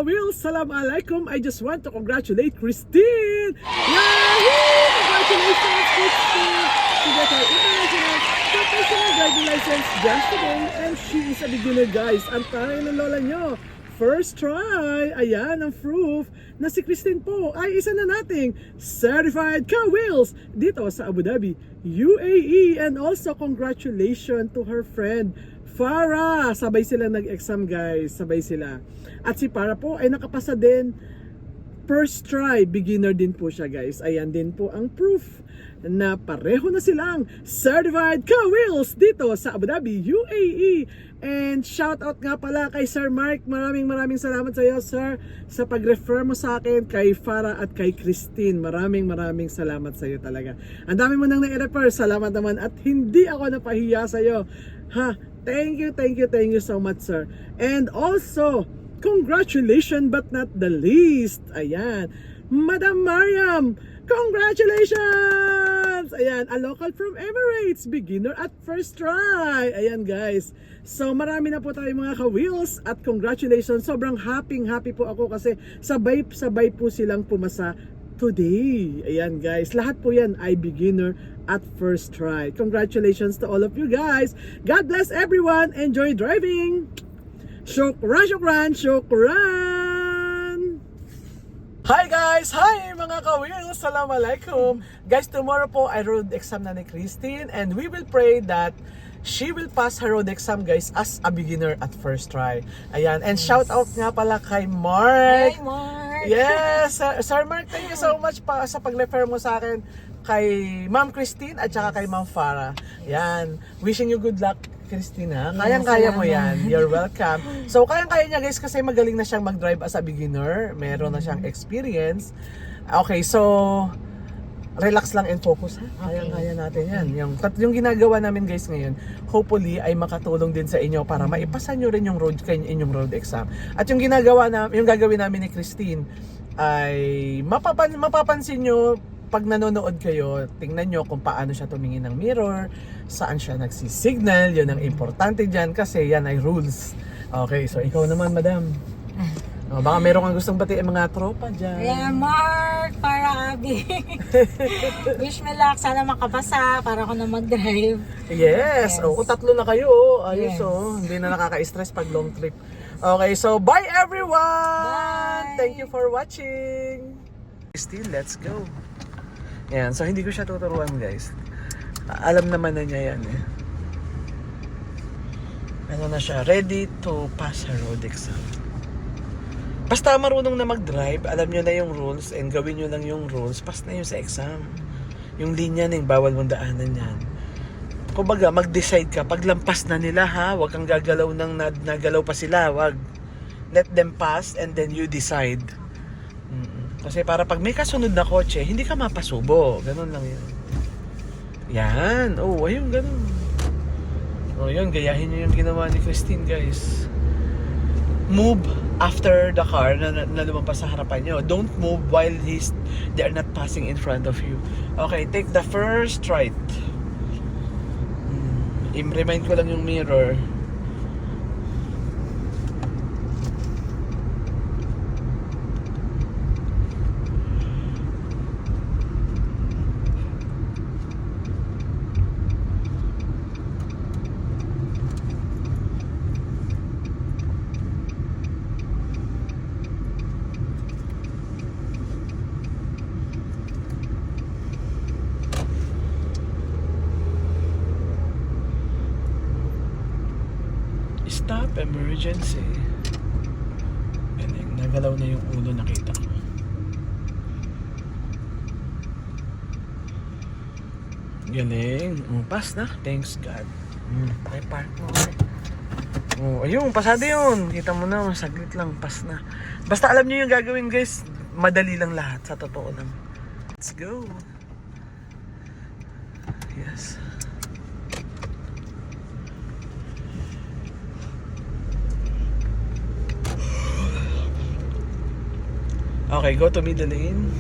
ka-wheels, salam alaikum. I just want to congratulate Christine. Yahoo! Congratulations, Christine! She got her international professional driving license just today and she is a beginner, guys. Ang taray ng lola nyo. First try. Ayan ang proof na si Christine po ay isa na nating certified ka-wheels dito sa Abu Dhabi, UAE. And also congratulations to her friend Farah. Sabay sila nag-exam, guys. Sabay sila. At si Farah po ay nakapasa din. First try. Beginner din po siya, guys. Ayan din po ang proof na pareho na silang certified ka-wheels dito sa Abu Dhabi, UAE. And shout out nga pala kay Sir Mark. Maraming salamat sa iyo, sir, sa pag-refer mo sa akin kay Farah at kay Christine. Maraming salamat sa iyo talaga. Ang dami mo nang na-refer. Salamat naman at hindi ako napahiya sa iyo. Ha? Thank you so much, sir. And also, congratulations but not the least. Ayan. Madam Mariam, congratulations! Ayan, a local from Emirates, beginner at first try. Ayan, guys. So, marami na po tayo mga ka-wheels at congratulations. Sobrang happy po ako kasi sabay po silang pumasa today. Ayan, guys. Lahat po yan ay beginner at first try. Congratulations to all of you guys. God bless everyone. Enjoy driving. Shukran. Hi guys! Hi mga ka-wheels! Assalamualaikum! Guys, tomorrow po ay road exam na ni Christine and we will pray that she will pass her road exam, guys, as a beginner at first try. Ayan. And shout out nga pala kay Mark. Hi, Mark! Yes! Sir Mark, thank you so much pa sa pag-refer mo sa akin kay Ma'am Christine at saka kay Ma'am Farah. Yan. Wishing you good luck, Christina. Kayang-kaya mo yan. You're welcome. So, kayang-kaya niya, guys, kasi magaling na siyang mag-drive as a beginner. Meron na siyang experience. Okay, so relax lang and focus, ha? Kayang-kaya natin yan. Yung ginagawa namin, guys, ngayon, hopefully ay makatulong din sa inyo para maipasa nyo rin yung inyong road exam. At yung gagawin namin ni Christine ay mapapansin nyo pag nanonood kayo, tingnan nyo kung paano siya tumingin ng mirror, saan siya nagsisignal, yun ang importante dyan kasi yan ay rules. Okay, so ikaw naman, madam. Baka meron kang gustong batiin mga tropa dyan. Yeah, Mark, para Abby. Wish me luck, sana makapasa para ako na mag-drive. Yes. Oh, kung tatlo na kayo, ayos. Yes. Hindi na nakaka-stress pag long trip. Okay, so bye everyone! Bye! Thank you for watching! Still, let's go! Yan, so hindi ko siya tuturuan, guys. Alam naman na niya yan, eh. Ano na siya, ready to pass her road exam. Basta marunong na mag-drive, alam nyo na yung rules, and gawin nyo lang yung rules, pass na yun sa exam. Yung linya na yung bawal mong daanan yan. Kumbaga, mag-decide ka, paglampas na nila, ha, wag kang gagalaw ng nagalaw pa sila, wag. Let them pass, and then you decide. Kasi para pag may kasunod na kotse, hindi ka mapasubo. Ganun lang yun. Yan. Oh, ayun, ganun. Oh, yun. Gayahin nyo yung ginawa ni Christine, guys. Move after the car na lumampas sa harapan nyo. Don't move while they are not passing in front of you. Okay, take the first right. Remind ko lang yung mirror. Stop emergency. Galing. Nagalaw na yung ulo, nakita ko. Galing. Pass na. Thanks God. May park mo. Ayun. Pasado yun. Kita mo na. Saglit lang. Pass na. Basta alam nyo yung gagawin, guys. Madali lang lahat. Sa totoo lang. Let's go. Yes. Okay, go to middle lane.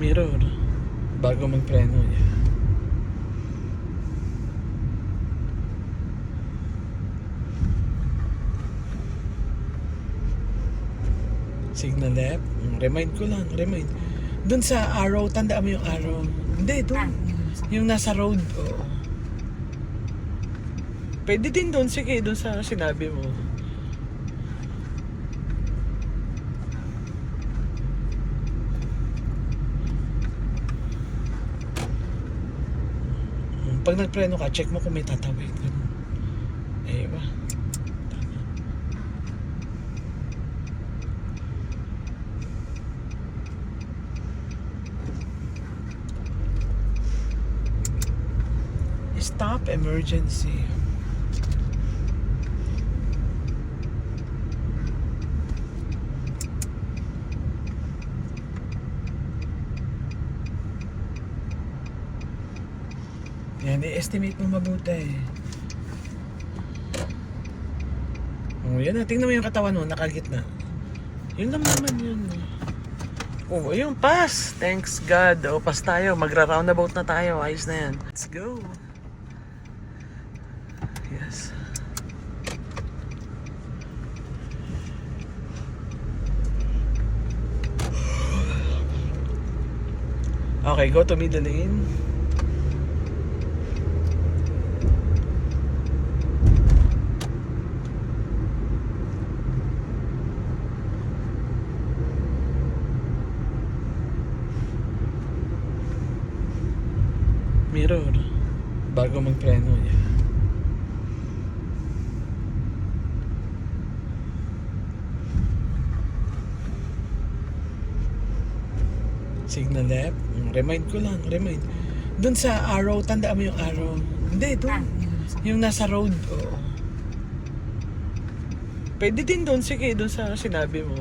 Mirror. Bago magpreno. Yeah. Signal left. Remind ko lang. Remind. Doon sa arrow. Tandaan mo yung arrow. Hindi, doon. Yung nasa road. Oo. Pwede din doon. Sige, doon sa sinabi mo. Pag nagpreno ka, check mo kung may tatawid. Ganun. Eh, ba? Stop emergency. Yan, i-estimate mo mabuti. Oh, yan na. Tingnan mo yung katawan mo, nakagitna. Yun lang naman yun. Oh, ayun, pass. Thanks God. O, pass tayo. Magra-roundabout na tayo. Ayos na yan. Let's go. Yes. Okay, go to middle lane. Mirror. Bago magpreno. Yeah. Signal left. Remind ko lang. Remind. Doon sa arrow. Tandaan mo yung arrow. Hindi, doon. Yung nasa road. Oo. Pwede din doon. Sige, doon sa sinabi mo.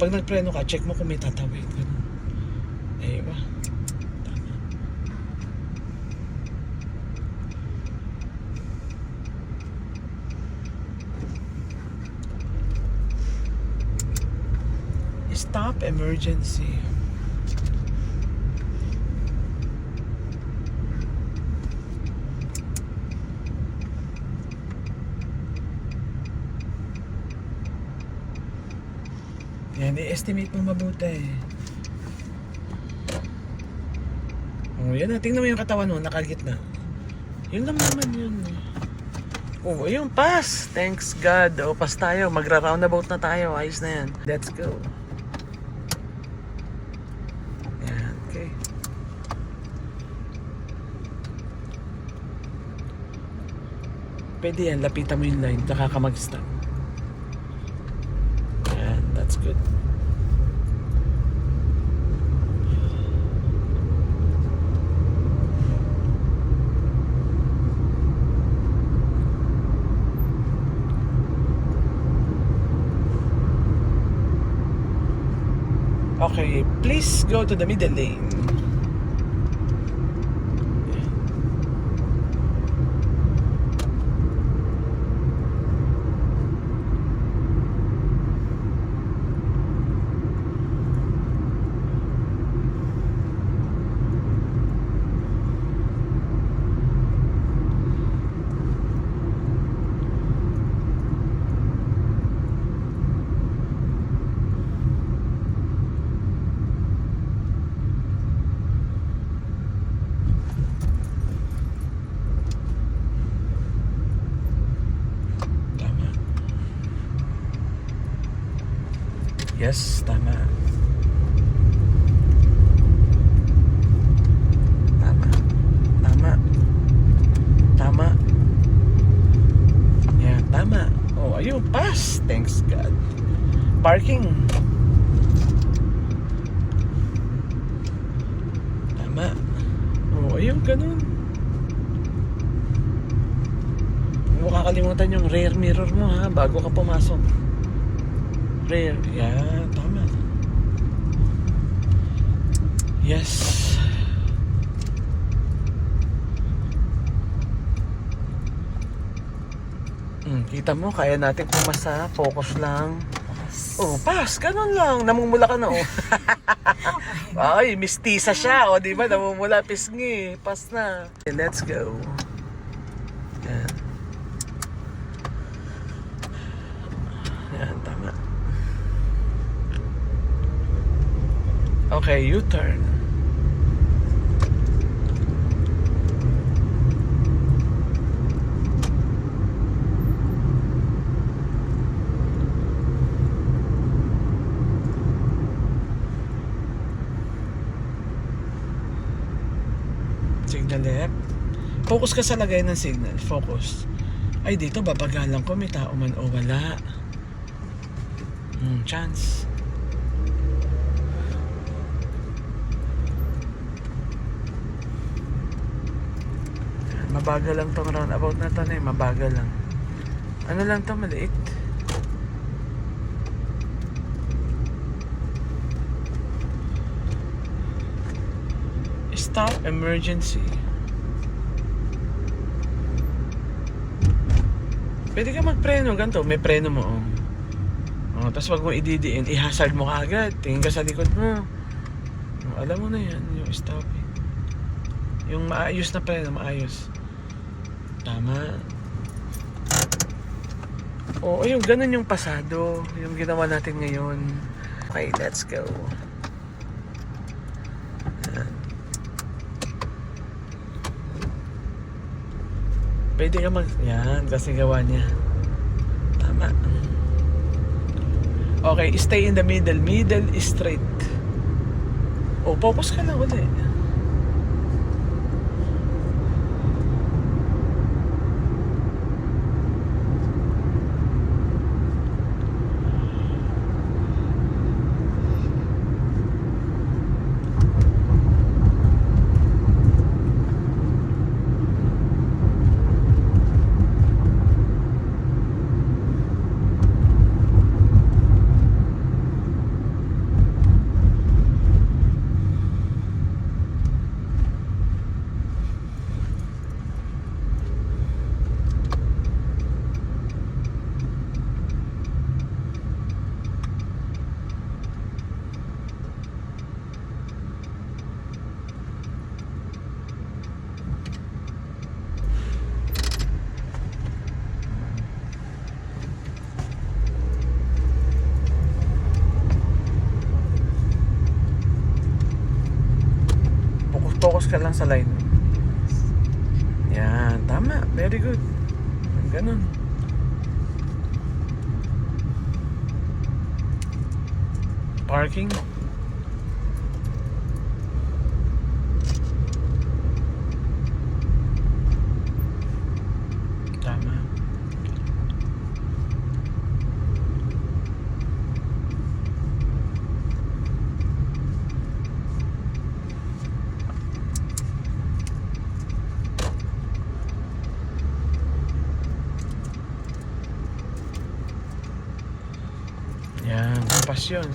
Pag nagpreno ka, check mo kung may tatawid. Ganun. Eh, ba? Stop emergency. Yan, i-estimate mo mabuti. Oh, yan na. Tingnan mo yung katawan mo, nakagitna. Yun lang naman yun. Oh, ayun, pass. Thanks God. O, pass tayo. Magra-roundabout na tayo. Ayos na yan. Let's go. Yan, okay. Pwede yan. Lapitan mo yung line. Tsaka ka mag-stop. Yan, that's good. Okay, please go to the middle lane. Yes, tama. Tama. Tama. Tama. Yan, tama. Oh, ayun, pass. Thanks God. Parking. Tama. Oh, ayun, ganun. Huwag kakalimutan yung rear mirror mo ha, bago ka pumasok. Rear, yeah, tama. Yes. Kita mo, kaya natin pumasa. Focus lang. Oh, pass. Ganun lang. Namumula ka na, oh. Ay, mistisa siya. O, di ba? Namumula, pisngi. Pass na. Okay, let's go. Yan. Yan, tama. Okay, U-turn. Signal left. Focus ka sa lagay ng signal. Focus. Ay, dito babagalan ko. May tao man o wala. Chance. Mabagal lang tong roundabout na to na eh. Mabagal lang. Ano lang to, maliit. Stop emergency. Pwede ka magpreno, ganito. May preno mo, oh. Oh, tapos wag mo ididiin, i-hazard mo kaagad. Tingin ka sa likod mo. Oh, alam mo na yan, yung stop. Yung maayos na preno, maayos. Tama. Oo, yung ganun yung pasado. Yung ginawa natin ngayon. Okay, let's go. Yan. Pwede ka yan, kasi gawa niya. Tama. Okay, stay in the middle. Middle is straight. Oh, focus ka lang ulit. Focus ka lang sa line. Yan, tama. Very good. Ganun. Parking. Tama. Yan, pass yun.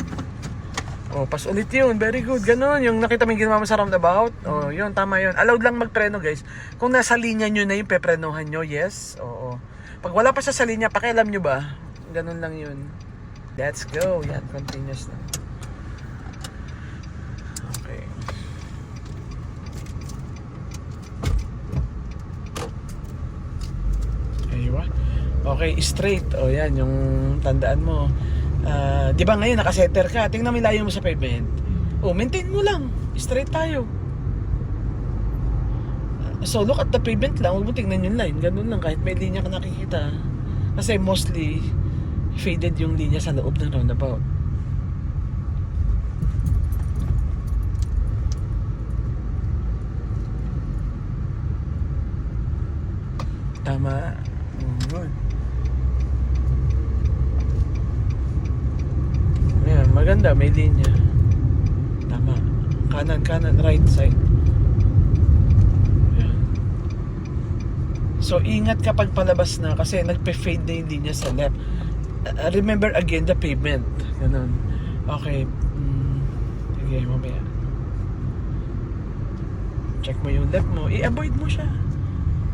Oh, pass ulit yun. Very good. Ganon. Yung nakita mo yung ginawa mo sa roundabout. Oh, yun. Tama yun. Allowed lang magpreno, guys. Kung nasa linya nyo na yung peprenohan nyo, yes. Oo. Pag wala pa siya sa linya, pakialam nyo ba? Ganon lang yun. Let's go. Yan, continuous na. Okay. Aywa. Okay, straight. O yan, yung tandaan mo. Di ba ngayon nakasetter ka? Tingnan mo yung layo mo sa pavement. O, maintain mo lang. Straight tayo. So, look at the pavement lang. Huwag mo tingnan yung line. Ganun lang, kahit may linya ka nakikita. Kasi mostly, faded yung linya sa loob ng roundabout. Tama. Good. Ayan, maganda, may linya. Tama. Kanan, right side. Ayan. So, ingat kapag palabas na kasi nagpe-fade na yung linya sa left. Remember again the pavement. Ganun. Okay. Sige, mamaya. Check mo yung left mo. I-avoid mo siya.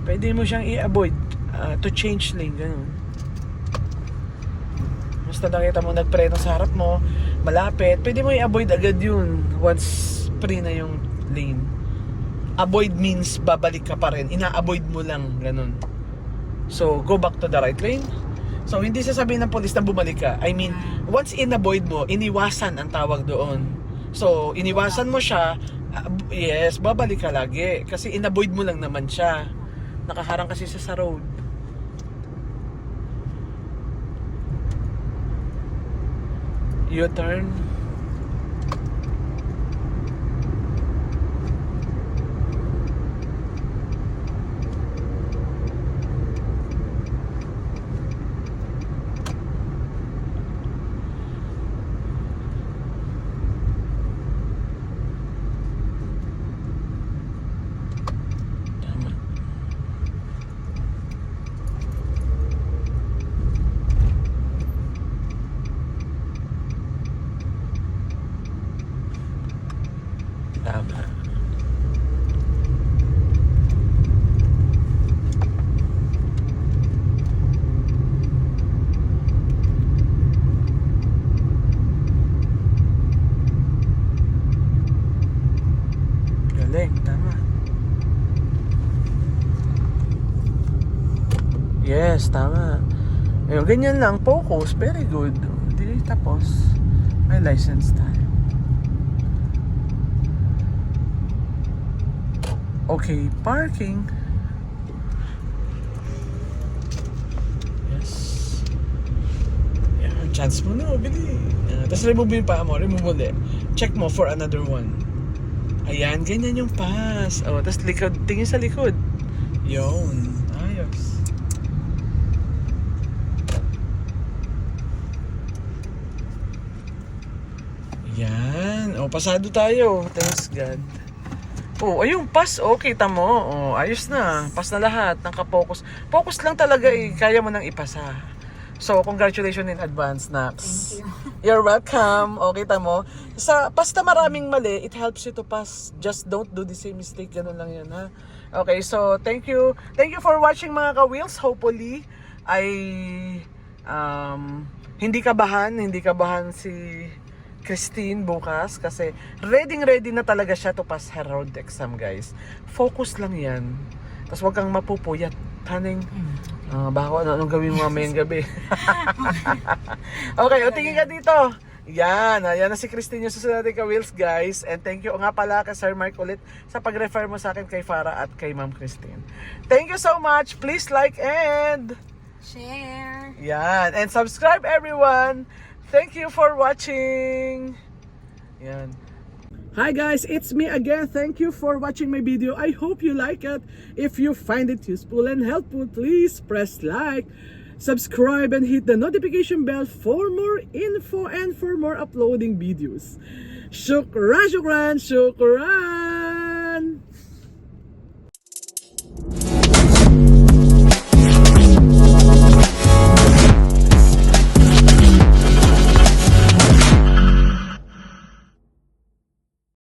Pwede mo siyang i-avoid to change lane. Ganun. basta nakita mo nagpreno sa harap mo, malapit, pwede mo i-avoid agad yun once free na yung lane. Avoid means babalik ka pa rin, ina-avoid mo lang, ganun. So, go back to the right lane. So, hindi sasabihin ng police na bumalik ka. I mean, once in-avoid mo, iniwasan ang tawag doon. So, iniwasan mo siya, yes, babalik ka lagi. Kasi in-avoid mo lang naman siya. Nakaharang kasi siya sa road. U-turn. Tama. Galing, tama. Yes, tama. Ayun, ganyan lang, focus, very good. Hindi tapos. May license tayo. Okay, parking. Yes. Yan, chance mo na, bili. Tapos remove yung paa mo, remove ulit. Check mo for another one. Ayan, ganyan yung pass. Oh, tapos likod, tingin sa likod. Yun, ayos. Yan, oh, pasado tayo. Thanks God. Oh, ayun, pass. Oh, kita mo. Oh, ayos na. Pass na lahat. Naka-focus. Focus lang talaga eh. Kaya mo nang ipasa. So, congratulations in advance, Nax. Thank you. You're welcome. O, kita mo. Basta maraming mali, it helps you to pass. Just don't do the same mistake. Ganun lang yun, ha? Okay, so, thank you. Thank you for watching, mga ka-wheels. Hopefully, ay hindi kabahan si Christine bukas kasi ready na talaga siya to pass her road exam, guys. Focus lang yan. Tapos wag kang mapupuyat. Taning, baka anong gawin mo mamayang gabi. Okay, o tingin ka dito. Yan na si Christine yung susunod natin ka-wheels, guys. And thank you nga pala kay Sir Mark ulit sa pag-refer mo sa akin kay Farah at kay Ma'am Christine. Thank you so much. Please like and Share. yan. And subscribe, everyone. Thank you for watching. Yan. Hi guys, it's me again. Thank you for watching my video. I hope you like it. If you find it useful and helpful, please press like, subscribe, and hit the notification bell for more info and for more uploading videos. Shukran, shukran, shukran.